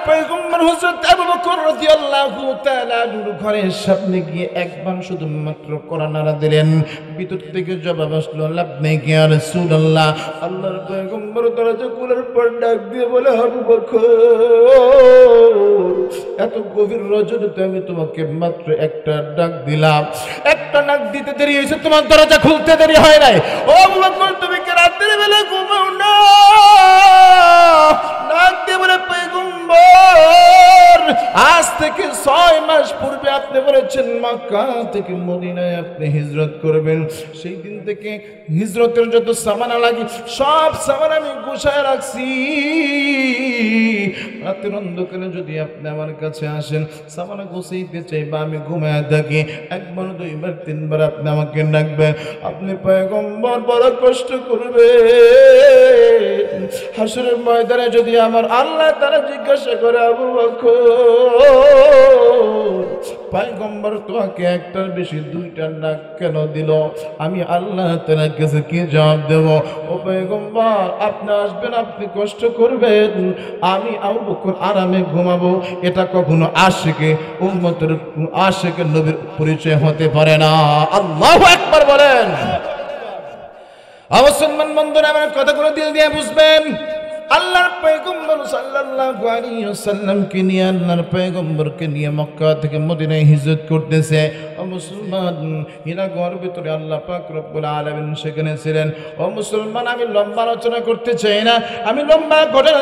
পয়গম্বর হযরত আবু বকর রাদিয়াল্লাহু তাআলা আনহুর ঘরের সামনে গিয়ে একবার শুধুমাত্র কোরআন নাড়া দিলেন। ভিতর থেকে জবাব আসলো, লাব্বাইকা ইয়া রাসূলুল্লাহ। আল্লাহর পয়গম্বর দরজা খোলার পর ডাক দিয়ে বলে, আবু বকর, এত গভীর রজনীতে আমি তোমাকে মাত্র একটা ডাক দিলাম, একটা ডাক দিতে দেরি হয়েছে, তোমার দরজা খুলতে দেরি হয় নাই। ও আবু বকর, তুমি কি রাতের বেলা ঘুমাও না? ডাক দিয়ে বলে, পয়গম্বর, আজ থেকে 6 মাস পূর্বে আপনি বলেছেন মক্কা থেকে মদিনায় আপনি হিজরত করবেন। সেই দিন থেকে হিজরতের যত সামান লাগে সব সামান আমি গুছায় রাখছি। রাতের অন্ধকারে যদি আপনি আমার কাছে আসেন, সামান গুছাইতে চাই বা আমি ঘুমায় থাকি, একবার, দুইবার, তিনবার আপনি আমাকে ডাকবেন। আপনি পয়গম্বর বড় কষ্ট করবে। হাসরের ময়দানে যদি আমার আল্লাহ তাআলা জিজ্ঞাসা করে, আবু বকর, পয়গম্বর তোমাকে একটার বেশি 2টা ডাক কেন দিল? আমি আল্লাহ তাআলার কাছে কি জবাব দেব? ও পয়গম্বর, আপনি আসবেন, আপনি কষ্ট করবেন, আমি আবু বকর আরামে ঘুমাবো। এটা কখনো আশিকে উম্মতের আশিকে নবীর পরিচয় হতে পারে না। আল্লাহু আকবার বলেন। মুসলমান বন্ধুরা, আমার কথাগুলো দিল দিয়ে বুঝবেন। আল্লাহর পয়গম্বর সাল্লাল্লাহু আলাইহি ওয়াসাল্লামকে নিয়ে, আল্লাহর পয়গম্বরকে নিয়ে মক্কা থেকে মদিনায় হিজরত করতেছে। ও মুসলমান, হিরা গুহার ভিতরে আল্লাহ পাক রব্বুল আলামিন সেখানে ছিলেন। ও মুসলমান, আমি লম্বা আলোচনা করতে চাই না, আমি লম্বা ঘটনা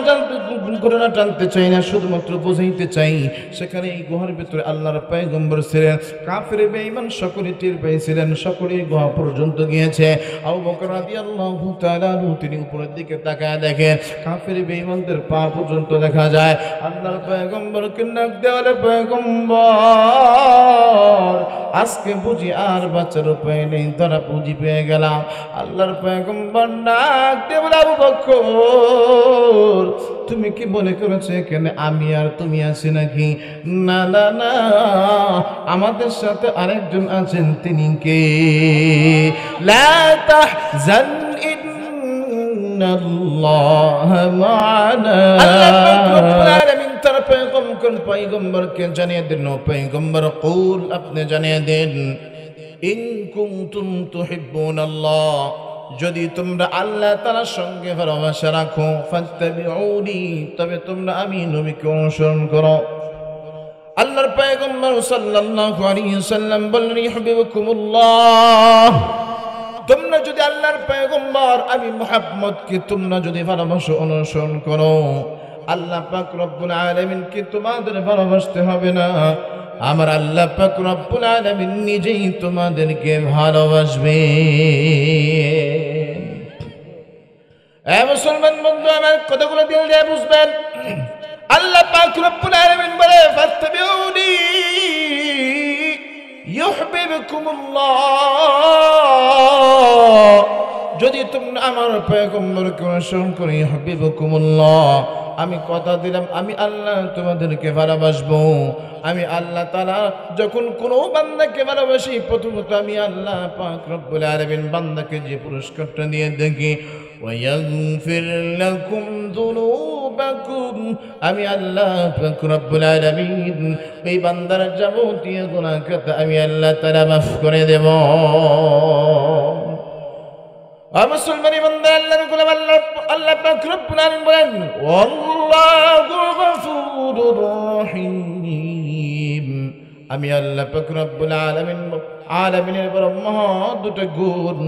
টানতে চাই না, শুধুমাত্র বুঝাইতে চাই। সেখানে এই গুহার ভিতরে আল্লাহর পয়গম্বর ছিলেন। কাফির বেঈমান সকলে টের পেয়েছিলেন, সকলেই গুহা পর্যন্ত গিয়েছে। আবু বকর রাদিয়াল্লাহু তাআলা তিনি উপরের দিকে তাকায় দেখেন কাফির বেঈমানদের পা পর্যন্ত দেখা যায়। আল্লাহর পয়গম্বরকে ডাক দেওয়ালে, পয়গম্বর, আজকে বুঝি আর বাঁচার উপায় নেই, তারা পুঁজি পেয়ে গেলাম। আল্লাহর পয়গম্বর ডাক দিয়ে বলে, আবু বকর, তুমি কি মনে করেছো এখানে আমি আর তুমি আছি নাকি? না না না, আমাদের সাথে আরেকজন আছেন। তিনি কে? লা তাহজান ইন্নাল্লাহ মা'ানা। আল্লাহ রব্বুল আলামিন তার পয়গম্বরকে জানিয়ে দেন, ও পয়গম্বর, কুল, আপনি জানিয়ে দেন, ইন কুনতুম তুহিব্বুনাল্লাহ, যদি তোমরা আল্লাহ তাআলার সঙ্গে ভালোবাসা রাখো, ফাত্তাবিউনি, তবে তোমরা আমি নবীকে অনুসরণ করো। আল্লাহর পয়গম্বর সাল্লাল্লাহু আলাইহি ওয়াসাল্লাম বললেন, ইউহিব্বুকুমুল্লাহ, তোমরা যদি আল্লাহর পয়গম্বর আমি মুহাম্মদকে তোমরা যদি ভালোবাসো, অনুসরণ করো, আল্লাহ পাক রব্বুল আলামিনকে তোমাদের ভালোবাসতে হবে না, আমার আল্লাহ পাক রব্বুল আলামিন নিজেই তোমাদেরকে ভালোবাসবে। এ মুসলমান বন্ধু, আমার কথাগুলো দিল দিয়ে বুঝবেন। আল্লাহ পাক রব্বুল আলামিন বলে, ফাত্তাবিউনি ইউহিব্বুকুমুল্লাহ, যদি তোমরা আমার পয়গম্বরকে অনুসরণ করো, ইউহিব্বুকুমুল্লাহ, আমি কথা দিলাম আমি আল্লাহ তোমাদেরকে ভালোবাসবো। আমি আল্লাহ তাআলা যখন কোনো বান্দাকে ভালোবাসি, প্রথমত আমি আল্লাহ পাক রব্বুল আলামিন বান্দাকে যে পুরস্কারটা দিয়ে দেখি, ওয়ায়াগফির লাকুম যুনুবাকুম, আমি আল্লাহ পাক রব্বুল আলামিন এই বান্দার যাবতীয় গুনাহ খাতা আমি আল্লাহ তাআলা মাফ করে দেব। মুসলমানি বান্দা, আল্লাহর গোলাম, আল্লাহ পাক রব্বুল আলামিন বলেন, আল্লাহু গফুরুর রহিম, আমি আল্লাহ পাক রব্বুল আলামিনের বড় মহা দুটো গুণ,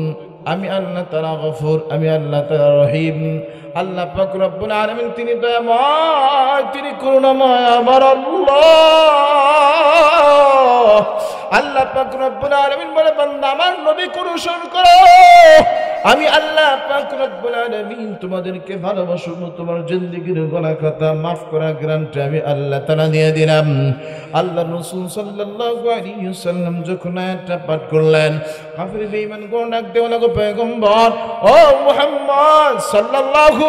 আমি আল্লাহ তাআলা গফুর, আমি আল্লাহ তাআলা রহিম। আল্লাহ পাক রব্বুল আলামিন তিনি দয়াময়, তিনি করুণাময়, আমার আল্লাহ। আল্লাহ পাক রব্বুল আলামিন বলে, বান্দা আমার নবীকে অনুসরণ করো, আমি আল্লাহ পাক রব্বুল আলামিন তোমাদেরকে ভালোবাসবো, তোমার জিন্দেগীর গুনাহ খাতা মাফ করা গ্যারান্টি আমি আল্লাহ তাআলা দিয়ে দিলাম। আল্লাহ রাসূল সাল্লাল্লাহু আলাইহি ওয়াসাল্লাম যখন আয়াতটা পাঠ করলেন, কাফির বেঈমান ডাক দেওয়া লাগলো, পয়গম্বর, ও মুহাম্মদ সাল্লাল্লাহু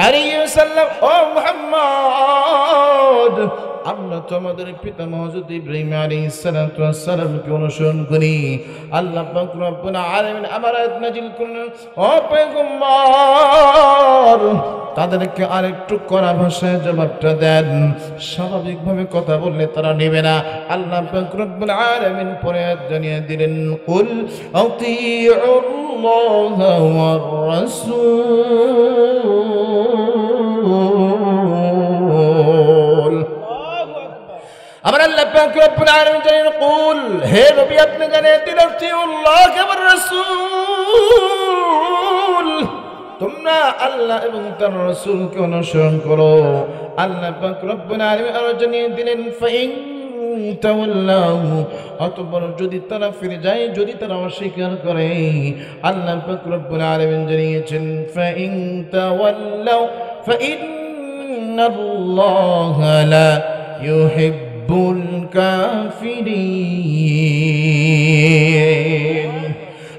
আলাইহি ওয়াসাল্লাম, ও মুহাম্মদ, আমরা তো আমাদের পিতামহ হযরত ইব্রাহিম আলাইহিস সালাতু ওয়াস সালামকে অনুসরণ করি। আল্লাহ পাক রব্বুল আলামিন আমার আয়াত নাযিল করলেন, ও পয়গম্বর তাদেরকে আরেকটু কড়া ভাষায় জবাবটা দেন, স্বাভাবিকভাবে কথা বললে তারা নেবে না। আল্লাহ পাক রব্বুল আলামিন পরে আয়াত জানিয়ে দিলেন, কুল আতিউল্লাহ ওয়ার রাসূল। আমার আল্লাহ পাক রব্বুল আলামিন জানেন, কুল হে নবী আপনি জানেন দিন আতিউল্লাহ ওয়ার রাসূল, তোমরা আল্লাহ এবং তার রাসূলকে অনুসরণ করো। আল্লাহ পাক রব্বুল আলামিন আরো জানিয়ে দিলেন, ফাইন তাওয়াল্লাউ, অতঃপর যদি তারা ফিরে যায়, যদি তারা অস্বীকার করে, আল্লাহ পাক রব্বুল আলামিন জানিয়েছেন, ফাইন তাওয়াল্লাউ ফাইন্নাল্লাহা লা ইউহিব্বুল কাফিরিন।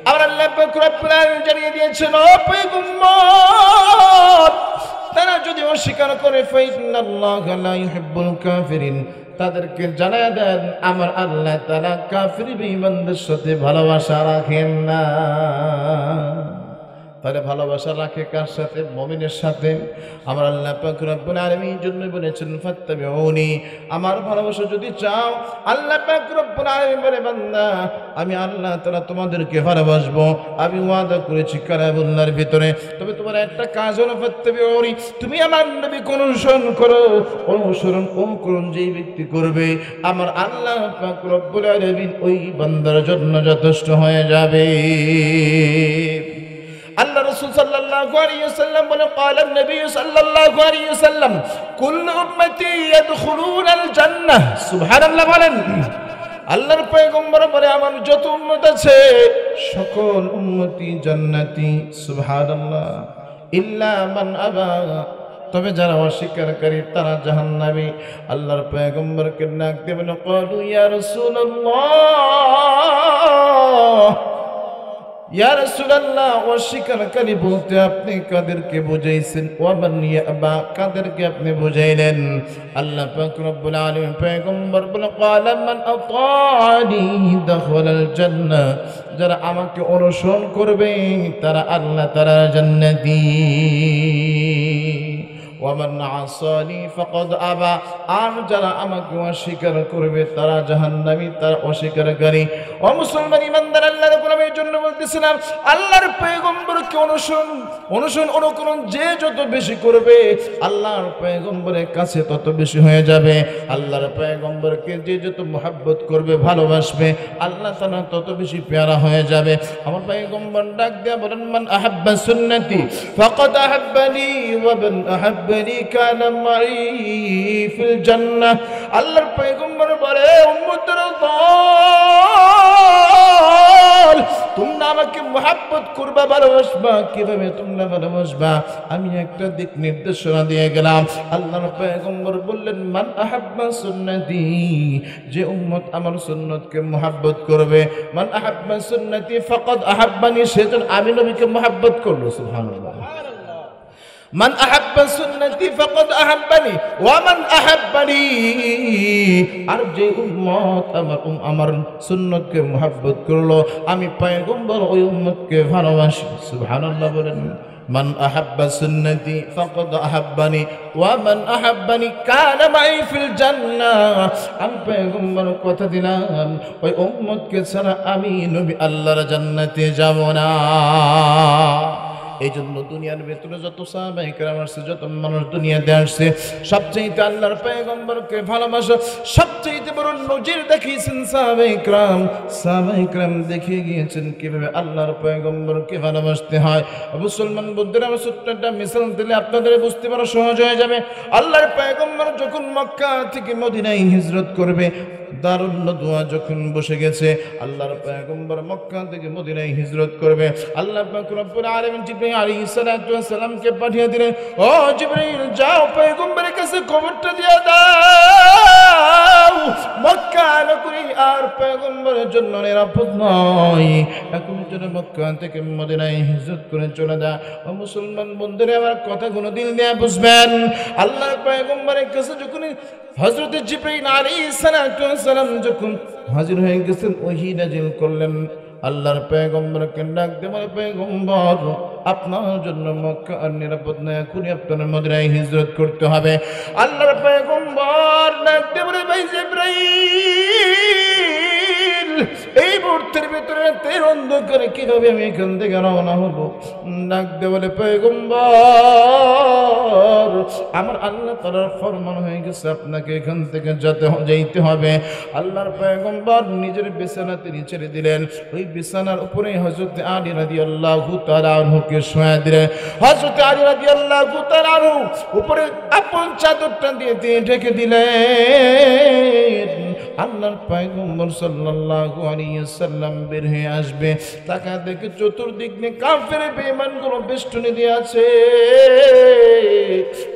আবার আল্লাহ পাক রব্বুল আলামিন জানিয়ে দিয়েছেন, ও পয়গম্বর তারা যদি অস্বীকার করে, ফাইন্নাল্লাহা লা ইউহিব্বুল কাফিরিন, তাদেরকে জানায়া দেন আমার আল্লাহ তাআলা কাফির বেঈমানদের সাথে ভালোবাসা রাখেন না। তাহলে ভালোবাসা রাখে কার সাথে? মুমিনের সাথে। আমার আল্লাহ পাক রব্বুল আলামিন জন্য বলেছেন, ফাত্তাবিউনি, আমার ভালোবাসা যদি চাও, আল্লাহ পাক রব্বুল আলামিন বলে, বান্দা আমি আল্লাহ তাআলা তোমাদেরকে ভালোবাসবো, আমি ওয়াদা করেছি কালামুল্লাহর ভিতরে। তবে তোমার একটা কাজ হলো, ফাত্তাবিউনি, তুমি আমার নবীকে অনুসরণ করো। অনুকরণ যেই ব্যক্তি করবে, আমার আল্লাহ পাক রব্বুল আলামিন ওই বান্দার জন্য যথেষ্ট হয়ে যাবে। আল্লাহ রাসূল সাল্লাল্লাহু আলাইহি ওয়াসাল্লাম বলেন, ক্বালা নবী সাল্লাল্লাহু আলাইহি ওয়াসাল্লাম, কুল্লু উম্মতি ইয়াদখুলুনাল জান্নাহ। সুবহানাল্লাহ বলেন। আল্লাহর পয়গম্বর বলে, আমার যত উম্মত আছে সকল উম্মতি জান্নাতি। সুবহানাল্লাহ। ইল্লা মান আবা, তবে যারা অস্বীকারী তারা জাহান্নামী। আল্লাহর পয়গম্বরকে ডাক দিয়ে বলেন, ক্বালু ইয়া রাসূলুল্লাহ, ইয়া রাসূলুল্লাহ, অস্বীকারী বলতে আপনি কাদেরকে বুঝাইছেন? ওয়ামান ইয়াবা, কাদেরকে আপনি বুঝাইলেন? আল্লাহ পাক রব্বুল আলামিন পয়গম্বর বলে, ক্বালা মান আতানি দাখালাল জান্নাহ, যারা আমাকে অনুসরণ করবে তারা আল্লাহ তাআলার জান্নাতি। ওয়ামান আসানি ফাকাদ আবা, আর যারা আমাকে অস্বীকার করবে তারা জাহান্নামী, তারা অস্বীকারী। ও মুসলমান ইমানদার, আল্লাহর গোলামের জন্য বলতেছিলাম, আল্লাহর পয়গম্বরকে অনুকরণ যে যত বেশি করবে, আল্লাহর পয়গম্বরের কাছে তত বেশি হয়ে যাবে। আল্লাহর পয়গম্বরকে যে যত মুহাব্বত করবে, ভালোবাসবে, আল্লাহ তাআলা তত বেশি পেয়ারা হয়ে যাবে। আমার পয়গম্বর ডাক দিয়ে বলেন, মান আহাব্বা সুন্নতি ফাকাদ আহাব্বানি ওয়া মান আহাব্বানি কানা মাই ফিল জান্নাহ। আল্লাহর পয়গম্বর বলে, উম্মতের দল, তোমরা আমাকে মুহাব্বত করবা, ভালোবাসবা। কিভাবে তোমরা ভালোবাসবা? আমি একটা দিক নির্দেশনা দিয়ে গেলাম। আল্লাহর পয়গম্বর বললেন, মান আহাব্বা সুন্নতি, যে উম্মত আমার সুন্নতকে মুহাব্বত করবে, মান আহাব্বা সুন্নতি ফাকাদ আহাব্বানি, সেজন আমি নবীকে মুহাব্বত করলো। সুবহানাল্লাহ। মান আহাব্বা সুন্নতি ফাকাদ আহাব্বানি ওয়া মান আহাব্বানি, আর যে উম্মত আমার সুন্নতকে মুহাব্বত করলো, আমি পয়গম্বর ওই উম্মতকে ভালোবাসি। সুবহানাল্লাহ বলেন। মান আহাব্বা সুন্নতি ফাকাদ আহাব্বানি ওয়া মান আহাব্বানি কানা মাই ফিল জান্নাহ। আমি পয়গম্বর কথা দিলাম, ওই উম্মতকে ছাড়া আমি নবী আল্লাহর জান্নাতে যাব না। এই জন্য দুনিয়ার ভেতরে যত সাহাবায়ে কেরাম আসছে, যত মানুষ দুনিয়াতে আসছে, সবচেয়ে আল্লাহর পয়গম্বরকে ভালোবাসা সবচেয়ে বড় নজির দেখিয়েছেন সাহাবায়ে কেরাম। সাহাবায়ে কেরাম দেখিয়ে গিয়েছেন কিভাবে আল্লাহর পয়গম্বরকে ভালোবাসতে হয়। মুসলমান বন্ধুরা, আমি ছোট্ট একটা মিসাল দিলে আপনাদের বুঝতে পারা সহজ হয়ে যাবে। আল্লাহর পয়গম্বর যখন মক্কা থেকে মদিনায় হিজরত করবে, দারুন নদওয়া যখন বসে গেছে, আল্লাহর পয়গম্বর মক্কা থেকে মদিনায় হিজরত করবে। আল্লাহ পাক রব্বুল আলামিন জিবরাইল আলাইহিস সালাতু ওয়াস সালামকে পাঠিয়ে দিলেন, ও জিবরাইল যাও পয়গম্বরের কাছে খবরটা দিয়ে দাও, মক্কা নগরী আর পয়গম্বরের জন্য নিরাপদ নয়, এখন যেন মক্কা থেকে মদিনায় হিজরত করে চলে যায়। ও মুসলমান বন্ধুরা, আমার কথাগুলো দিল দিয়ে বুঝবেন। আল্লাহর পয়গম্বরের কাছে যখন হযরত জিবরাইল আলাইহিস সালাম যখন হাজির হয়ে গেছেন, ওহী নাজিল করলেন। আল্লাহর পয়গম্বরকে ডাক দিয়ে বলে, পয়গম্বর আপনার জন্য মক্কা আর নিরাপদ নয়, এখনই আপনার মদিনায় হিজরত করতে হবে। আল্লাহর পয়গম্বর ডাক দিয়ে বলে, ভাই জিবরাইল, এই মুহূর্তের ভিতরে তের অন্ধকারে কিভাবে আমি এখান থেকে রওনা হব? ডাক দিয়ে বলে, পয়গম্বর আমার আল্লাহ তাআলার ফরমান হয়ে গেছে, আপনাকে এখান থেকে যাইতে হবে। আল্লাহর পয়গম্বর নিজের বিছানা তিনি ছেড়ে দিলেন। ওই বিছানার উপরে হযরত আলী রাদিয়াল্লাহু তাআলা আনহুকে শোয়া দিলেন। হযরত আলী রাদিয়াল্লাহু তাআলা আনহু উপরে আপন চাদরটা দিয়ে ঢেকে দিলেন। আল্লাহর পয়গম্বর সাল্লাল্লাহু আলাইহি ওয়াসাল্লাম বের হয়ে আসবে, তাকা দেখে চতুর্দিক দিয়ে কাফের বেঈমানগুলো বেষ্টনী দিয়ে আছে।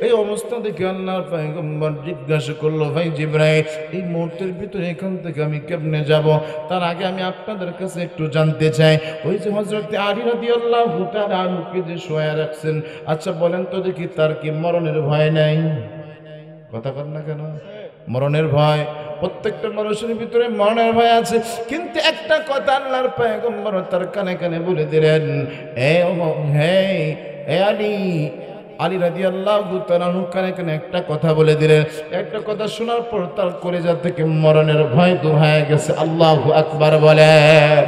এই অবস্থা দেখে আল্লাহর পয়গম্বর জিজ্ঞাসা করলো, ভাই জিবরাইল, এই মুহূর্তের ভিতরে এখান থেকে আমি কেমনে যাব? তার আগে আমি আপনাদের কাছে একটু জানতে চাই, ওই যে হযরত আলী রাদিয়াল্লাহু তাআলা আনহুকে যে শোয়া রাখছেন, আচ্ছা বলেন তো দেখি, তার কি মরণের ভয় নাই? কথা বল না কেন? মরণের ভয়, প্রত্যেকটা মানুষের ভিতরে মরণের ভয় আছে। কিন্তু একটা কথা আল্লাহর পয়গম্বর তার কানে কানে বলে দিলেন, আলী রাদিয়াল্লাহু তাআলা কানে কানে একটা কথা বলে দিলেন। একটা কথা শোনার পর তার কলিজা থেকে মরণের ভয় দূর হয়ে গেছে। আল্লাহু আকবার বলেন।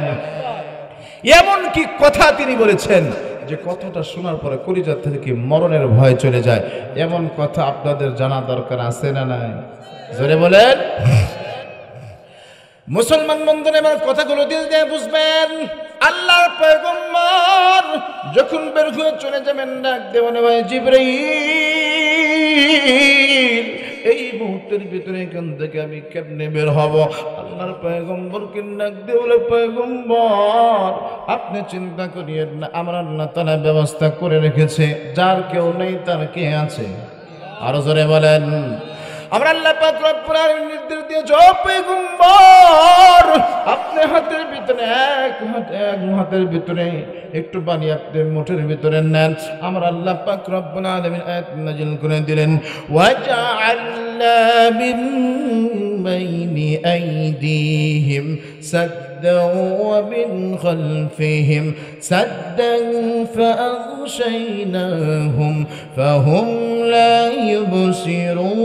এমন কি কথা তিনি বলেছেন যে কথাটা শোনার পরে কলিজা থেকে মরণের ভয় চলে যায়। এমন কথা আপনাদের জানা দরকার আছে না নাই? জোরে বলেন। মুসলমান বন্ধুরা, আমার কথাগুলো দিল দিয়ে বুঝবেন। আল্লাহর পয়গম্বর যখন বের হয়ে চলে যাবেন, ডাক দেবেন, ভাই জিবরাইল, এই মুহূর্তের ভিতরে এখান থেকে আমি কেমনে বের হব? আল্লাহর পয়গম্বরকে ডাক দিয়ে বলে, পয়গম্বর আপনি চিন্তা করিয়েন না, আমার আল্লাহ তাআলা ব্যবস্থা করে রেখেছে। যার কেউ নেই তার কে আছে? আরো জোরে বলেন। আমরা আল্লাহ পাক রব্বুল আলামিন নির্দেশ দিয়েছে, ও পয়গম্বর আপনি হাতের ভিতরে এক হাতের ভিতরে একটু পানি আপনি মুঠের ভিতরে নেন। আমার আল্লাহ পাক রব্বুল আলামিন আয়াত নাযিল করে দিলেন, ওয়াজআলনা মিন বাইনি আইদিহিম সাদ্দান ওয়া মিন খালফিহিম সাদ্দান ফাআগশায়নাহুম ফাহুম লা ইউবসিরুন।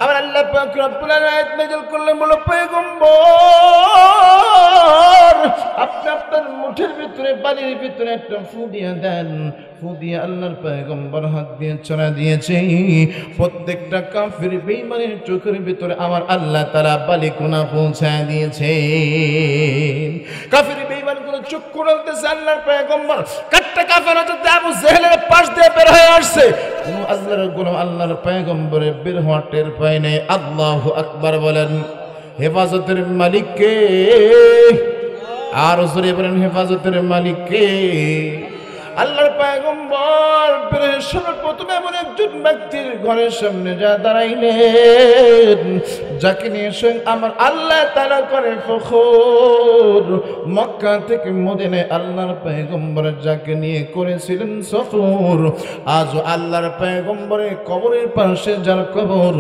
আমার আল্লাহ পাক রব্বুল আলামিন আয়াত নাযিল করলেন, বলো পয়গম্বর আপনি আপনার মুঠের ভিতরে পানির ভিতরে একটা ফু দিয়ে দেন। ফু দিয়ে আল্লাহর পয়গম্বর হাত দিয়ে ছড়া দিয়েছে। প্রত্যেকটা কাফির বেঈমানের চোখের ভিতরে আমার আল্লাহ তাআলা বালিকুনা পৌঁছায় দিয়েছে। কাফির বেঈমানগুলো চোখ খুলতেছে, আল্লাহর পয়গম্বর কাটটা কাফের হযরত আবু জেহেলের পাশ দিয়ে বের হয়ে আসছে। আল্লাহর গোলাম আল্লাহর পয়গম্বরের বের হওয়া টের পায় নাই। আল্লাহু আকবার বলেন। হেফাজতের মালিক কে? আর জোরে বলেন, হেফাজতের মালিক কে? আল্লাহর পয়গম্বর সর্বপ্রথম এমন একজন ব্যক্তির ঘরের সামনে যা দাঁড়াইলেন, যাকে নিয়ে স্বয়ং আমার আল্লাহ তাআলা করে ফখর। মক্কা থেকে মদিনায় আল্লাহর পয়গম্বর যাকে নিয়ে করেছিলেন সফর, আজ আল্লাহর পয়গম্বরের কবরের পাশে যার কবর,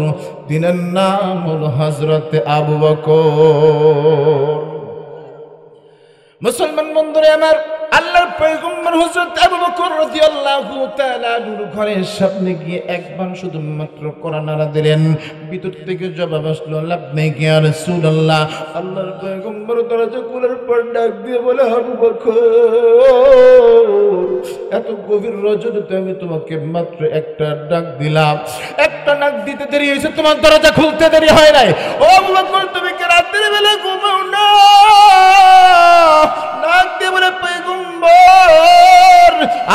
দিনের নাম হলো হযরত আবু বকর। মুসলমান বন্ধুরা আমার, আল্লাহর পয়গম্বর হযরত আবু বকর রাদিয়াল্লাহু তাআলা নূর ঘরের সামনে গিয়ে একবার শুধুমাত্র কোরআন নাড়া দিলেন। ভিতর থেকে জবাব আসলো, লাব্বাইক ইয়া রাসূলুল্লাহ। আল্লাহর পয়গম্বর দরজা খোলার পর ডাক দিয়ে বলে, আবু বকর এত গভীর রজনীতে আমি তোমাকে মাত্র একটা ডাক দিলাম, একটা ডাক দিতে দেরি হয়েছে, তোমার দরজা খুলতে দেরি হয় নাই। ও আবু বকর তুমি কি রাতের বেলা ঘুমাও না? ডাক দিয়ে বলে, পয়গম্বর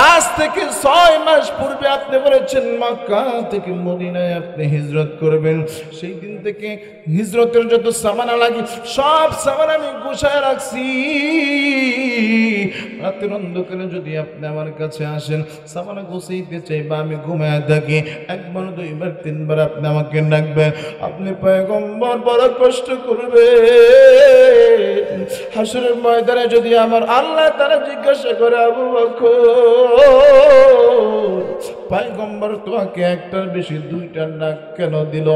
আজ থেকে 6 মাস পূর্বে আপনি বলেছেন মক্কা থেকে মদিনায় আপনি হিজরত করবেন। সেই দিন থেকে হিজরতের যত সামানা লাগে সব সামান আমি গুছায় রাখছি। রাতের অন্ধকারে যদি আপনি আমার কাছে আসেন, সামানা গুছাইতে চাই বা আমি ঘুমায় থাকি, একবার দুইবার তিনবার আপনি আমাকে ডাকবেন। আপনি পয়গম্বর বড় কষ্ট করবে। হাসরের ময়দানে যদি আমার আল্লাহ তারা জিজ্ঞাসা করে, আবু বকর পয়গম্বর তোমাকে একটার বেশি দুইটার ডাক কেন দিল,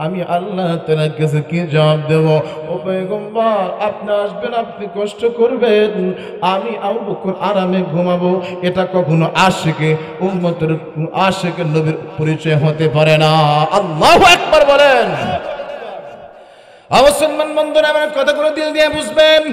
আমি আল্লাহ তাআলার কাছে কি জবাব দেব? ও পয়গম্বর আপনি আসবেন, আপনি কষ্ট করবেন, আমি আবু বকর আরামে ঘুমাবো। এটা কখনো আশিকে উম্মতের আশিকে নবীর পরিচয় হতে পারে না। আল্লাহু আকবার বলেন। মুসলমান বন্ধুরা আমার কথাগুলো দিল দিয়ে বুঝবেন।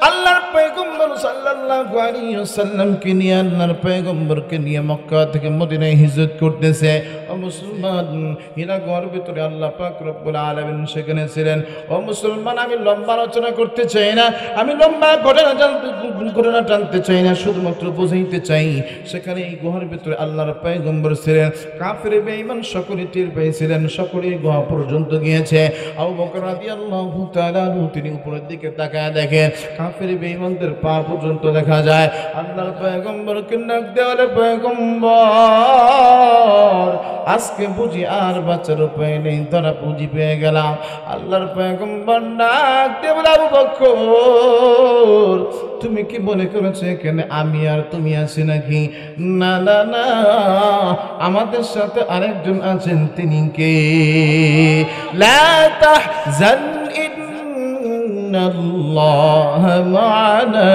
আল্লাহর পয়গম্বর সাল্লাল্লাহু আলাইহি ওয়াসাল্লামকে নিয়ে, আল্লাহর পয়গম্বরকে নিয়ে মক্কা থেকে মদিনায় হিজরত করতেছে। ও মুসলমান, হীরা গুহার ভিতরে আল্লাহ পাক রব্বুল আলামিন সেখানে ছিলেন। ও মুসলমান, আমি লম্বা আলোচনা করতে চাই না, আমি লম্বা ঘটনা টানতে চাই না, শুধুমাত্র বুঝাইতে চাই। সেখানে এই গুহার ভিতরে আল্লাহর পয়গম্বর ছিলেন। কাফির বেঈমান সকলে টের পেয়েছিলেন, সকলে গুহা পর্যন্ত গিয়েছে। আবু বকর রাদিয়াল্লাহু তাআলা তিনি উপরের দিকে তাকায় দেখেন কাফির বেঈমানদের পা পর্যন্ত দেখা যায়। আল্লাহর পয়গম্বরকে ডাক দেওয়ালে, পয়গম্বর আজকে বুঝি আর বাঁচার উপায় নেই, ধরা পুঁজি পেয়ে গেলাম। আল্লাহর পয়গম্বর ডাক দিয়ে বলে, আবু বকর তুমি কি মনে করেছো এখানে আমি আর তুমি আছি নাকি? না না না, আমাদের সাথে আরেকজন আছেন। তিনি কে? লা তাহজান ইন্নাল্লাহ মা'না।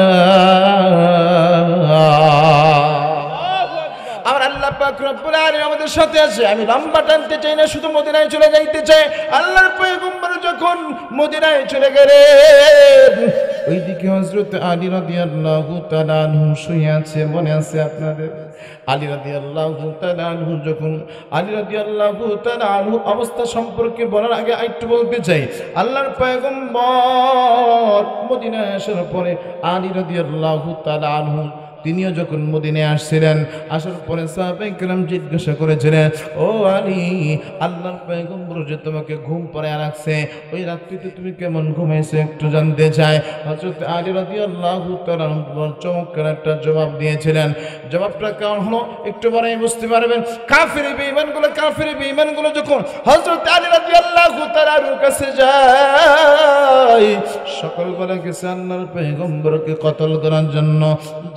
আমার আল্লাহ পাক রব্বুল আলামিন আমাদের সাথে আছে। আমি লম্বা টানতে চাই না, শুধু মদিনায় চলে যাইতে চাই। আল্লাহর পয়গম্বর যখন মদিনায় চলে গেলেন, ওইদিকে হযরত আলী রাদিয়াল্লাহু তাআলা আনহু শুয়ে আছে। মনে আছে আপনাদের? আলী রাদিয়াল্লাহু তাআলা আনহু যখন আলী রাদিয়াল্লাহু তাআলা আনহু অবস্থা সম্পর্কে বলার আগে একটু বলতে চাই, আল্লাহর পয়গম্বর মদিনায় আসার পরে আলী রাদিয়াল্লাহু তাআলা আনহু তিনিও যখন মদিনায় আসছিলেন, আসার পরে সাহাবায়ে কেরাম জিজ্ঞাসা করেছিলেন, ও আলী, আল্লাহর পয়গম্বর যে তোমাকে ঘুম পাড়ায় রাখছে, ওই রাত্রিতে তুমি কেমন ঘুমাইছো একটু জানতে চাই। হযরত আলী রাদিয়াল্লাহু তাআলা চমৎকার একটা জবাব দিয়েছিলেন। জবাবটা কেমন হলো একটু পরে বুঝতে পারবেন। কাফির বেঈমানগুলো যখন হযরত আলী রাদিয়াল্লাহু তাআলার কাছে যায়, সকালবেলা গেছে আল্লাহর পয়গম্বরকে কতল করার জন্য।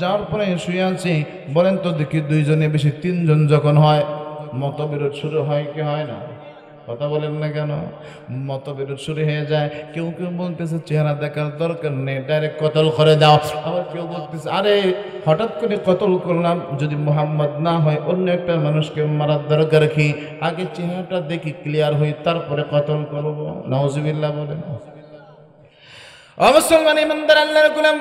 যার পরে শুয়ে আছে, বলেন তো দেখি দুইজনে বেশি তিনজন যখন হয় মতবিরোধ শুরু হয় কি হয় না? কথা বলেন না কেন? মতবিরোধ শুরু হয়ে যায়। কেউ কেউ বলতেছে চেহারা দেখার দরকার নেই, ডাইরেক্ট কতল করে দাও। আবার কেউ বলতেছে আরে হঠাৎ করে কতল করলাম, যদি মুহাম্মদ না হয় অন্য একটা মানুষকে মারার দরকার কি? আগে চেহারাটা দেখি ক্লিয়ার হই, তারপরে কতল করবো। নাউজুবিল্লাহ বলেন। মুসলমান ইমানদার আল্লাহর গোলাম,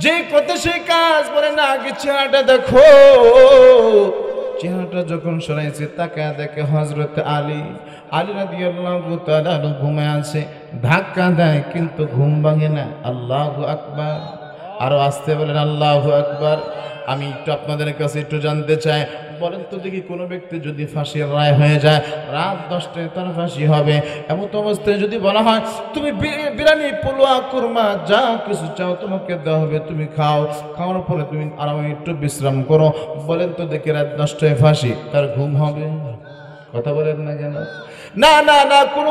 যে কথা সেই কাজ বলে না, আগে চেহারাটা দেখো। চেহারাটা যখন সরাইছে তাকায় দেখে হযরত আলী রাদিয়াল্লাহু তাআলা ঘুমায় আছে। ধাক্কা দেয় কিন্তু ঘুম ভাঙে না। আল্লাহু আকবার। আরো আসতে বলেন আল্লাহু আকবার। আমি একটু আপনাদের কাছে একটু জানতে চাই, বলেন তো দেখি কোনো ব্যক্তি যদি ফাঁসির রায় হয়ে যায়, রাত 10টায় তার ফাঁসি হবে, এমন অবস্থায় যদি বলা হয় তুমি বিরিয়ানি, পোলোয়া, কুরমা যা কিছু চাও তোমাকে দেওয়া হবে, তুমি খাও, খাওয়ার পরে তুমি আরামে একটু বিশ্রাম করো, বলেন তো দেখি রাত 10টায় ফাঁসি, তার ঘুম হবে? কথা বলেন না কেন? না না না, কোনো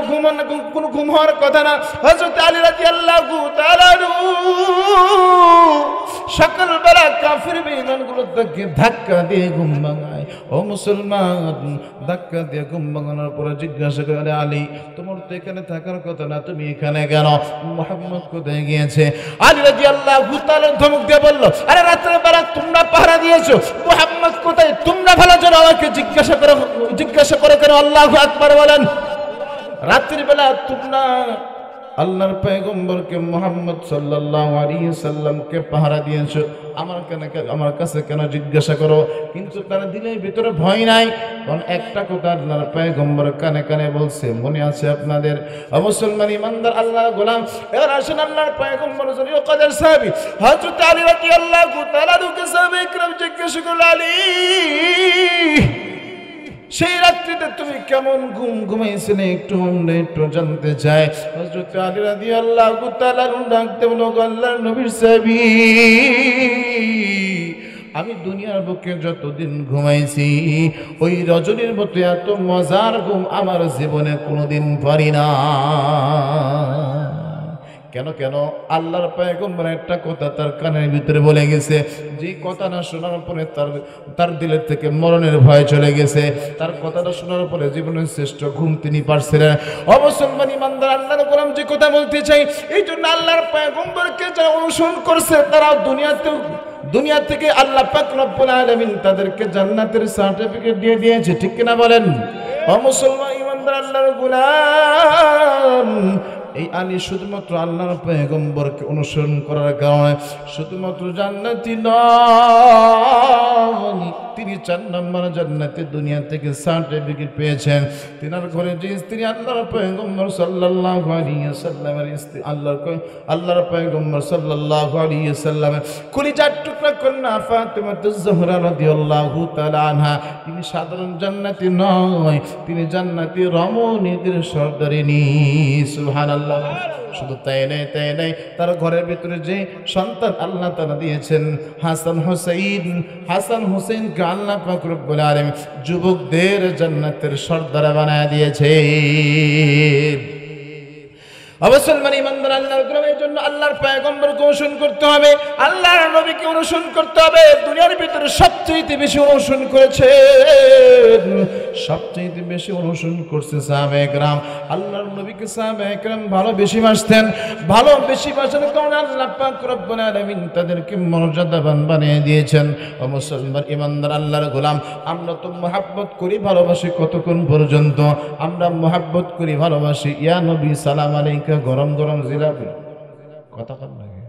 ঘুম হওয়ার কথা না। হযরত আলী রাদিয়াল্লাহু তাআলা সকালবেলা কাফির বেঈমানগুলো তাকে ধাক্কা দিয়ে ঘুম ভাঙায়। ও মুসলমান, ধাক্কা দিয়ে ঘুম ভাঙানোর পরে জিজ্ঞাসা করে, আলী তোমার তো এখানে থাকার কথা না, তুমি এখানে কেন? মুহাম্মদ কোথায় গিয়েছে? আলী রাদিয়াল্লাহু তাআলা ধমক দিয়ে বলল, আরে রাতের বেলা তোমরা পাহারা দিয়েছো, মুহাম্মদ কোথায় তোমরা ভালো জানো, আমাকে জিজ্ঞাসা করে কেন? আল্লাহু আকবার বলেন। রাত্রির বেলা তোমরা আল্লাহর পয়গম্বরকে মুহাম্মদ সাল্লাল্লাহু আলাইহি সাল্লামকে পাহারা দিয়েছো, আমার কাছে কেন জিজ্ঞাসা করো? কিন্তু তার দিলের ভিতরে ভয় নাই, কারণ একটা কথা আল্লাহর পয়গম্বর কানে কানে বলছে, মনে আছে আপনাদের? মুসলমান ইমানদার আল্লাহর গোলাম, এবার আসেন আল্লাহর পয়গম্বর জলিল কদর সাহাবী হযরত আলী রাদিয়াল্লাহু তাআলা কে সাহাবায়ে کرام জিজ্ঞাসা করলেন, আলী সেই রাত্রিতে তুমি কেমন ঘুমাইছিলে একটু আমরা একটু জানতে চাই। হযরত আলী রাদিয়াল্লাহু তাআলা ডাকতে বলল, আল্লাহর নবীর সাহাবী, আমি দুনিয়ার বুকে যতদিন ঘুমাইছি ওই রজনীর মতো এত মজার ঘুম আমার জীবনে কোনোদিন পারি না। কেন কেন? আল্লাহর পয়গম্বর একটা কথা তার কানের ভিতরে বলে গেছে, যে কথাটা শোনার পরে তার দিলের থেকে মরণের ভয় চলে গেছে। তার কথাটা শোনার পরে জীবনের শ্রেষ্ঠ ঘুম তিনি পারছিলেন। মুসলমান ইমানদার আল্লাহর গোলাম, যে কথা বলতে চাই, এই জন্য আল্লাহর পয়গম্বরকে যারা অনুসরণ করছে তারা দুনিয়া থেকে আল্লাহ পাক রব্বুল আলামিন তাদেরকে জান্নাতের সার্টিফিকেট দিয়ে দিয়েছে, ঠিক কিনা বলেন? মুসলমান ইমানদার আল্লাহর গোলাম, এই আলী শুধুমাত্র আল্লাহর পয়গম্বরকে অনুসরণ করার কারণে শুধুমাত্র জান্নাতি নন, তিনি 4 নম্বর জান্নাতে দুনিয়া থেকে সার্টিফিকেট পেয়েছেন। তিনার ঘরে যে স্ত্রী আল্লাহর পয়গম্বর সাল্লাল্লাহু আলাইহি ওয়াসাল্লামের স্ত্রী, আল্লাহর পয়গম্বর সাল্লাল্লাহু আলাইহি ওয়াসাল্লামের কলিজার টুকরা কন্যা ফাতেমাতুজ জোহরা রাদিয়াল্লাহু তাআলা আনহা, তিনি সাধারণ জান্নাতি নয়, তিনি জান্নাতি রমণীদের সর্দারিনী। সুবহানাল্লাহ। শুধু তাই নাই, তার ঘরের ভিতরে যে সন্তান আল্লাহ তাআলা দিয়েছেন হাসান হোসেনকে আল্লাহ পাক রব্বুল আলামিন যুবকদের জান্নাতের সর্দার বানায় দিয়েছে। মুসলমান ইমানদার আল্লাহর গোলামের জন্য আল্লাহর পয়গম্বরকে অনুসরণ করতে হবে, আল্লাহর নবীকে অনুসরণ করতে হবে। দুনিয়ার ভিতরে সবচেয়ে বেশি অনুসরণ করেছে, সবচেয়ে বেশি অনুসরণ করছে সাহাবায়ে কেরাম। আল্লাহর নবীকে সাহাবায়ে কেরাম ভালো বেশি বাসতেন, ভালো বেশি বাসার কারণে আল্লাহ পাক রব্বুল আলামিন তাদেরকে মর্যাদাবান বানিয়ে দিয়েছেন। ও মুসলমান ইমানদার আল্লাহর গোলাম, আমরা তো মুহাব্বত করি ভালোবাসি কতক্ষণ পর্যন্ত? আমরা মুহাব্বত করি ভালোবাসি ইয়া নবী সালাম আলাইকুম, গরম গরম জিলাপি, কথা কন লাগে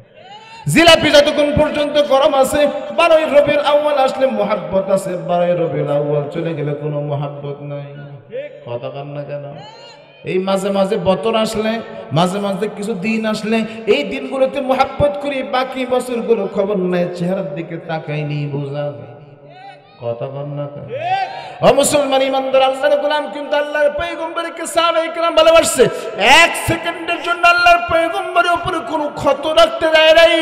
জিলাপি যতক্ষণ পর্যন্ত গরম আছে। 12 রবিউল আউয়াল আসলে মুহাব্বত আছে, 12 রবিউল আউয়াল চলে গেলে কোনো মুহাব্বত নাই। কথা কন না কেন? এই মাঝে মাঝে বছর আসলে, মাঝে মাঝে কিছু দিন আসলে, এই দিনগুলোতে মুহাব্বত করি, বাকি বছরগুলো খবর নাই, চেহারার দিকে তাকাইনি, বোঝা যায়। কথা কন না কেন? ও মুসলমান ইমানদার আল্লাহর গোলাম, কিন্তু আল্লাহর পয়গম্বরকে সাহাবায়ে কেরাম ভালোবাসছে। 1 সেকেন্ডের জন্য আল্লাহর পয়গম্বরের উপরে কোনো ক্ষত রাখতে দেয় নাই।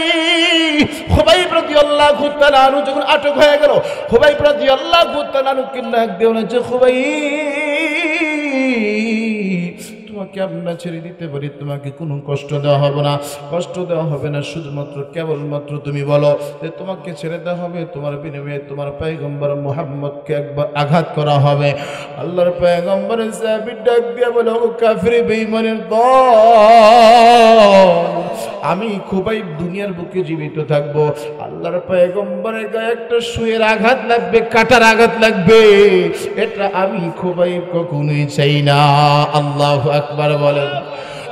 খুবাইব রাদিয়াল্লাহু তাআলা আনহু যখন আটক হয়ে গেল, খুবাইব রাদিয়াল্লাহু তাআলা আনহুকে ডাক দিয়ে বলেছে, খুবাইব, তোমাকে আমরা ছেড়ে দিতে পারি, তোমাকে কোনো কষ্ট দেওয়া হবে না, কষ্ট দেওয়া হবে না, শুধুমাত্র কেবলমাত্র তুমি বলো যে তোমাকে ছেড়ে দেওয়া হবে, তোমার বিনিময়ে তোমার পয়গম্বর মুহাম্মদকে একবার আঘাত করা হবে। আল্লাহর পয়গম্বরের সাহাবী ডাক দিয়ে বলে, ও কাফির বেঈমানের দল, আমি খুবাইব দুনিয়ার বুকে জীবিত থাকবো, আল্লাহর পয়গম্বরের গায়ে একটা সুয়ের আঘাত লাগবে, কাটার আঘাত লাগবে, এটা আমি খুবাইব কখনোই চাই না। আল্লাহু আকবার বলেন।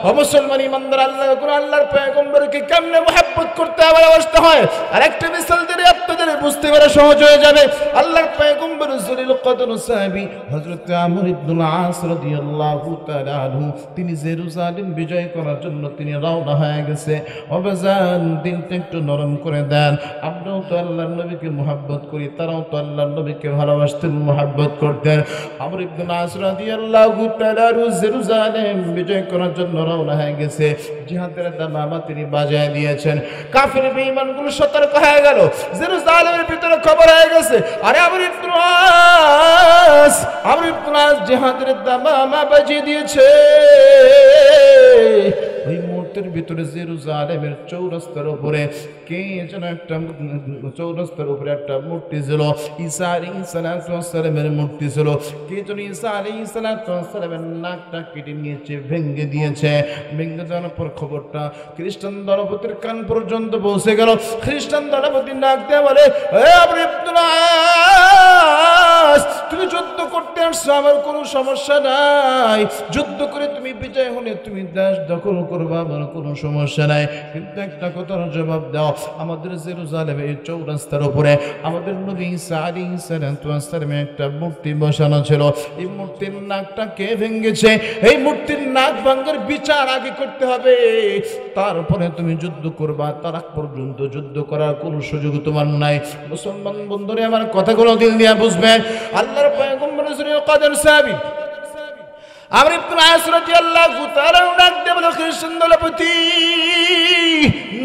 ও মুসলমান ইমানদার আল্লাহর পয়গম্বরকে কেমনে মুহাব্বত করতে হবে, ভালোবাসতে হয়, আরেকটা মিসাল দিলে আপনাদের বুঝতে পারা সহজ হয়ে যাবে। আল্লাহর পয়গম্বর জলিল কদর সাহাবী হযরত আমর ইবনুল আস রাদিয়াল্লাহু তাআলা আনহু, তিনি জেরুজালেম বিজয় করার জন্য তিনি রওনা হয়ে গেছে। অবজান দিলটা একটু নরম করে দেন, আমরাও তো আল্লাহর নবীকে মুহাব্বত করি, তারাও তো আল্লাহর নবীকে ভালোবাসতেন, মুহাব্বত করতেন। আমর ইবনুল আস রাদিয়াল্লাহু তাআলা জেরুজালেম বিজয় করার জন্য রওনা হয়ে গেছে, জিহাদের দামামা তিনি বাজায় দিয়েছেন। কাফির বেঈমানগুলো সতর্ক হয়ে গেল, জেরুজালেমের ভিতরে খবর হয়ে গেছে, আরে আমর ইবনুল আস জিহাদের দামামা বাজিয়ে দিয়েছে। ওই মুহূর্তের ভিতরে জেরুজালেমের চৌরাস্তার উপরে কে যেন একটা, চৌরাস্তার উপরে একটা মূর্তি ছিল, ঈসা আলাইহিস সালামের মূর্তি ছিল। কে যেন ঈসা আলাইহিস সালামের নাকটা কেটে নিয়েছে, ভেঙে দিয়েছে। ভেঙে যাওয়ার পর খবরটা খ্রিস্টান দলপতির কান পর্যন্ত পৌঁছে গেল। খ্রিস্টান দলপতি নাক দিয়ে বলে, হে আমর ইবনুল আস, তুমি যুদ্ধ করতে আসছো করছো, আমার কোনো সমস্যা নাই, যুদ্ধ করে তুমি বিজয় হলে তুমি দেশ দখল করবা, আমার কোনো সমস্যা নাই, কিন্তু একটা কথার জবাব দাও, আমাদের জেরুজালেমের এই চৌরাস্তার উপরে আমাদের নবী ঈসা আলাইহিস সালামের একটা মূর্তি বসানো ছিল। এই মূর্তির নাকটা কে ভেঙেছে? এই মূর্তির নাক ভাঙার বিচার আগে করতে হবে, তারপরে তুমি যুদ্ধ করবা। তার আগ পর্যন্ত যুদ্ধ করার কোনো সুযোগ তোমার নাই। মুসলমান বন্ধুরে আমার কথাগুলো দিল দিয়া বুঝবেন। আল্লাহর পয়গম্বর কাদের সাহাবী আমর ইবনে আস রাদিয়াল্লাহু তাআলা ডাক দিয়ে বলে, খ্রিস্টান দলপতি,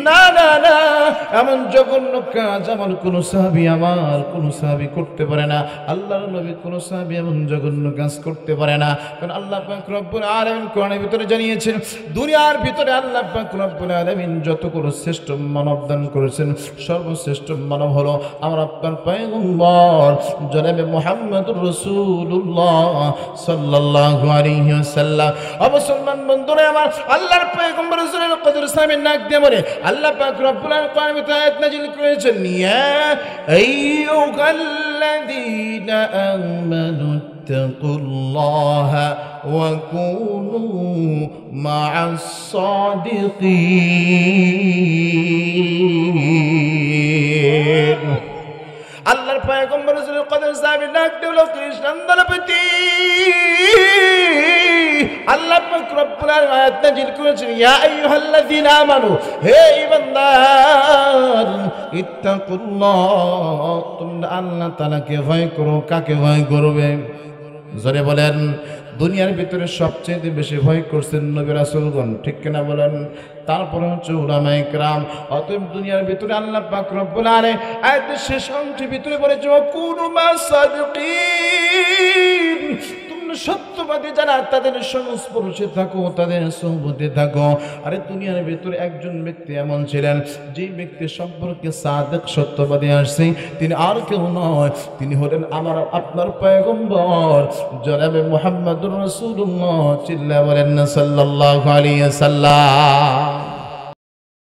না না না, এমন জঘন্য কাজ আমার কোন সাহাবী করতে পারে না। আল্লাহর নবী কোন সাহাবী এমন জঘন্য কাজ করতে পারে না। কারণ আল্লাহ পাক রব্বুল আলামিন কোরআনের ভিতরে জানিয়েছেন, দুনিয়ার ভিতরে আল্লাহ পাক রব্বুল আলামিন যত কোন শ্রেষ্ঠ মানব দান করেছেন, সর্বশ্রেষ্ঠ মানব হলো আমার আপনার পয়গম্বর জনাবে মুহাম্মদুর রাসূলুল্লাহ সাল্লাল্লাহু আলাইহি ওয়াসাল্লাম। মুসলমান বন্ধুরা আমার, আল্লাহর পয়গম্বর রাসূলুল কদর সাহেবের নাক দিয়ে বলে আল্লাহ পাক রব্বুল আলামিন কোরআনের ভিতরে আয়াত নাযিল করেছেন, ইয়া আইয়ুহাল্লাযীনা আমানু ইত্তাকুল্লাহা ওয়া কুনু মা'আস সাদিকিন। আল্লাহর পয়গম্বর রাসূলুল কদর সাহেবের নাক দিয়ে বলে, খ্রিস্টান দলপতি, আল্লাহ পাক রব্বুল আলামিন আয়াত নাযিল করেছেন, ইয়া আইয়ুহাল্লাযীনা আমানু, হে ঈমানদার, ইত্তাকুল্লাহ, তোমরা আল্লাহ তাআলাকে ভয় করো। কাকে ভয় করবে? জোরে বলেন। দুনিয়ার ভিতরে সবচেয়ে বেশি ভয় করছেন নবী রাসূলগণ, ঠিক কিনা বলেন? তারপরে হচ্ছে উলামায়ে কেরাম। অতএব দুনিয়ার ভিতরে আল্লাহ পাক রব্বুল আলামিন আয়াতের শেষ অংশের ভিতরে বলেছে, কুনু মাসাদিকিন, সত্যবাদী যারা তাদের সংস্পর্শে থাকো, তাদের সোহবতে থাকো। আরে দুনিয়ার ভিতরে একজন ব্যক্তি এমন ছিলেন, যে ব্যক্তি সম্পর্কে সাদেক সত্যবাদী আসছে, তিনি আর কেউ নয়, তিনি হলেন আমার আপনার পয়গম্বর জনাবে মুহাম্মদুর রাসূলুল্লাহ। চিল্লায়া বলেন না সাল্লাল্লাহু আলাইহি ওয়াসাল্লাম।